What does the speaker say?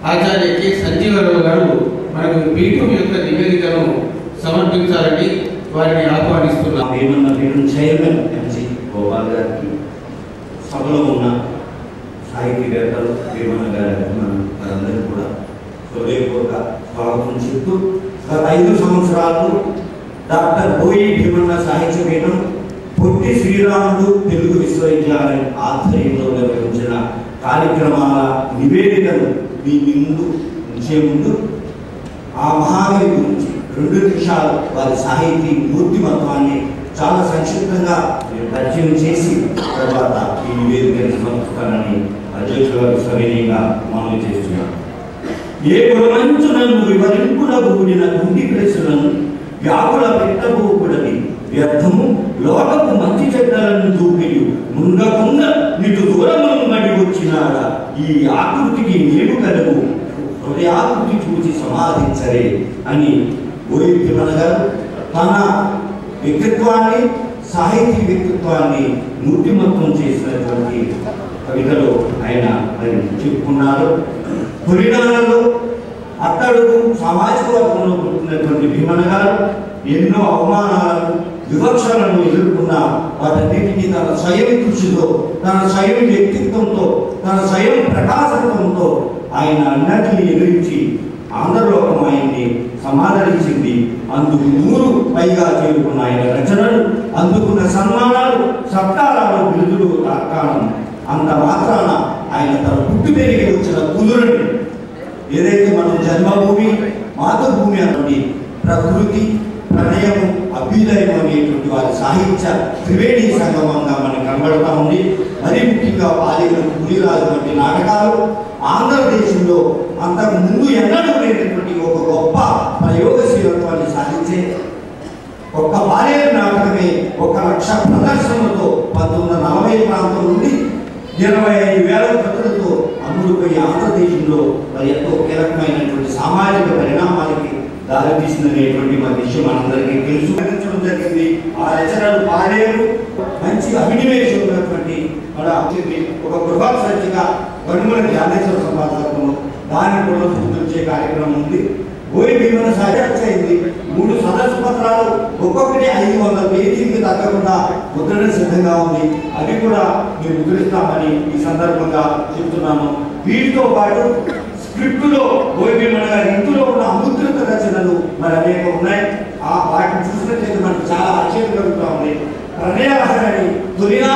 ఆచార్య K Sanjeeva Rao గారు మనకు పీఠం యొక్క నివేదికను సమర్పించాలని వారిని ఆహ్వానిస్తున్నాం. ఏమన్నా పీఠం చైర్మన్ ఎంజి గోపాల్ గారికి, సభలో ఉన్న సాహితీవేత్తలు భీమన్న గారికి మనందరికీ కూడా హృదయపూర్వక స్వాగతం చెప్తూ, గత 5 సంవత్సరాలు డాక్టర్ బోయి భీమన్న సాహిత్య పీఠం పొట్టి శ్రీరాములు తెలుగు విశ్వవిద్యాలయం ఆధ్వర్యంలో నిర్వహించిన కార్యక్రమాల నివేదికను మీ ముందు ఉంచే ముందు ఆ మహాకవి గురించి 2 నిమిషాలు వారి సాహితీ మూర్తిమత్వాన్ని చాలా సంక్షిప్తంగా పరిచయం చేసి తర్వాత ఈ నివేదికను సమర్పిస్తానని అధ్యక్షుల గారు సవినీయంగా మనవి చేస్తున్నాను. ఏ గుణమంచునను వివరింపుల కూడిన గుండి ప్రశ్నలను వ్యాకుల పెట్టబోకుడని వ్యర్థము లోకపు మంచి చెడ్డలను దూపియు ముందకుంద నీకు దూరమును నడి వచ్చినాడ ఈ ఆకృతికి నేడు కలుగు హృదయాకృతి చూసి సమాధించరే అని బోయి భీమన్న గారు తన వ్యక్తిత్వాన్ని, సాహితీ వ్యక్తిత్వాన్ని మూర్తిమత్వం చేసినటువంటి కవితలో ఆయన చెప్పుకున్నారు. తొలినాళ్ళలో అట్టడుగు సామాజిక వర్గంలో పుట్టినటువంటి భీమన్న గారు ఎన్నో అవమానాలను, వివక్షలను ఎదుర్కొన్న వాటన్నిటినీ తన స్వయం కృషితో, తన స్వయం వ్యక్తిత్వంతో, తన స్వయం ప్రకాశత్వంతో ఆయన అన్నిటినీ ఎదిరించి ఆంధ్రలోకం ఆయన్ని సమాదరించింది. అందుకు 100 పైగా చేరుకున్న ఆయన రచనలు, అందుకున్న సన్మానాలు, సత్కారాలు, బిరుదులు తార్కాణం. అంత మాత్రాన ఆయన తన పుట్టి పెరిగి వచ్చిన కుదురుని ఏదైతే మనం జన్మభూమి, మాతృభూమి అన్నది ప్రకృతి, ప్రణయము, అభ్యుదయం అనేటువంటి వారి సాహిత్య త్రివేణి సంగమంగా మనకు కనబడతా ఉంది. మరీ ముఖ్యంగా బాలికలు, పులిరాజు వంటి నాటకాలు ఆంధ్రదేశంలో అంతకు ముందు ఎన్నడూ లేనటువంటి ఒక గొప్ప ప్రయోగశీలత్వాన్ని సాధించే ఒక్క బాలేరు నాటకమే 1 లక్ష ప్రదర్శనలతో 1940 ప్రాంతం నుండి 25,000 ప్రతులతో అమ్ముడుపోయి ఆంధ్రదేశంలో ఎంతో కీలకమైనటువంటి సామాజిక పరిణామాలకి దారితీసిందనేటువంటి మన విషయం మనందరికీ తెలుసు. జరిగింది. ఆ రచనలు పాలేరు మంచి అభినివేశం ఉన్నటువంటి ఒక బృహత్ రచనగా గణుమల జ్ఞానేశ్వర సంపాదకము దాన్ని కూడా సూచించే కార్యక్రమం ఉంది. బోయి భీమన్న సాహిత్య అయింది. 3 సదస్సు పత్రాలు ఒక్కొక్కటి 500 పేజీలకు తగ్గకుండా ముద్రణ సిద్ధంగా ఉంది. అది కూడా మీరు ముద్రిస్తామని ఈ సందర్భంగా చెప్తున్నాను. వీటితో పాటు స్క్రిప్టులో బోయి భీమన్న గారి ఇంటిలో ఉన్న అముద్రిత రచనలు మరి అనేక ఉన్నాయి. ఆ వాటిని చూసినట్లయితే మనకు చాలా ఆశ్చర్యం కలుగుతూ ఉంది. ప్రణయలహరి తొలినా